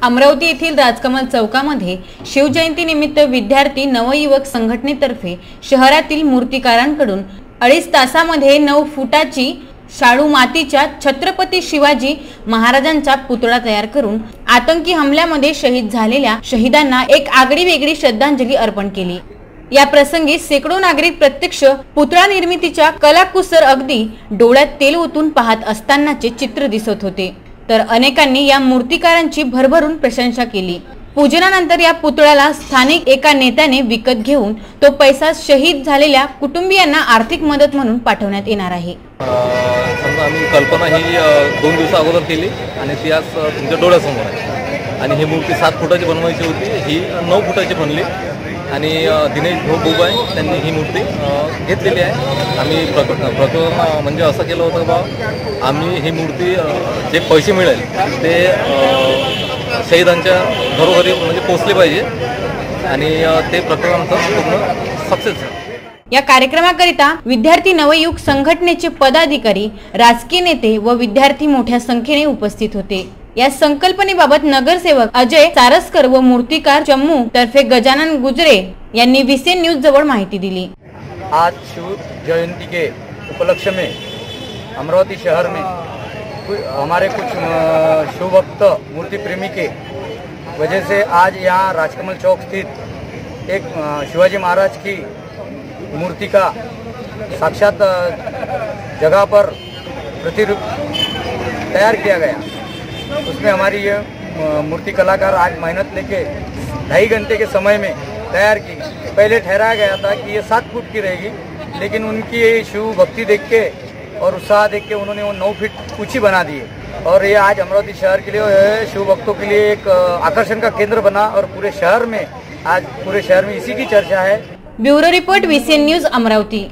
अमरावती येथील राजकमल चौकामध्ये शिवजयंती निमित्त विद्यार्थी नवयुवक संघटनेतर्फे शहरातील मूर्तिकारांकडून 2.5 तासामध्ये 9 फुटाची शाडू मातीच्या छत्रपती शिवाजी महाराजांचा पुतळा तयार करून आतंकी हमल्यामध्ये शहीद झालेल्या शहीदांना एक आगळीवेगळी श्रद्धांजली अर्पण केली। या प्रसंगी शेकडो नागरिक प्रत्यक्ष पुतळा निर्मितीच्या कलाकुसर अगदी डोळ्यात तेल ओतून पाहत असतानाचे चित्र दिसत होते, तर अनेकांनी या मूर्तिकारांची भरभरून प्रशंसा केली। पूजनानंतर या पुतळ्याला स्थानिक एका नेत्याने विकत घेऊन तो पैसा शहीद झालेल्या कुटुंबियांना आर्थिक मदत म्हणून पाठवण्यात येणार आहे। समजा आम्ही कल्पना ही 2 दिवस अगोदर केली आणि ती आज तुमच्या डोळ्यासमोर आहे आणि ही मूर्ती 7 फुटाची बनवायची होती, ही 9 फुटाची बनली आणि दिनेश भोग आहे त्यांनी ही मूर्ती घेतलेली आहे। आम्ही प्रकरण म्हणजे असं केलं होतं बा आम्ही ही मूर्ती जे पैसे मिळेल ते शहीदांच्या घरोघरी म्हणजे पोहोचले पाहिजे आणि ते प्रकरण आमचं पूर्ण सक्सेस झालं। या कार्यक्रमाकरिता विद्यार्थी नवयुवक संघटनेचे पदाधिकारी, राजकीय नेते व विद्यार्थी मोठ्या संख्येने उपस्थित होते। या संकल्पनेबाबत नगरसेवक अजय सारस्कर व मूर्तिकार चम्मू तर्फे गजानन गुजरे यांनी VCN न्यूज जवळ माहिती दिली। आज शिव जयंती के उपलक्ष्य में अमरावती शहर में हमारे कुछ शिव भक्त मूर्ति प्रेमी के वजह से आज यहाँ राजकमल चौक स्थित एक शिवाजी महाराज की मूर्ति का साक्षात जगह पर प्रतिरूप तैयार किया गया। उसमें हमारी ये मूर्ति कलाकार आज मेहनत लेके 2.5 घंटे के समय में तैयार की। पहले ठहराया गया था कि ये 7 फुट की रहेगी, लेकिन उनकी शिव भक्ति देख के और उत्साह देख के उन्होंने वो 9 फीट ऊंची बना दी है और ये आज अमरावती शहर के लिए शिव भक्तों के लिए एक आकर्षण का केंद्र बना और पूरे शहर में इसी की चर्चा है। Bureau report VCN news Amravati.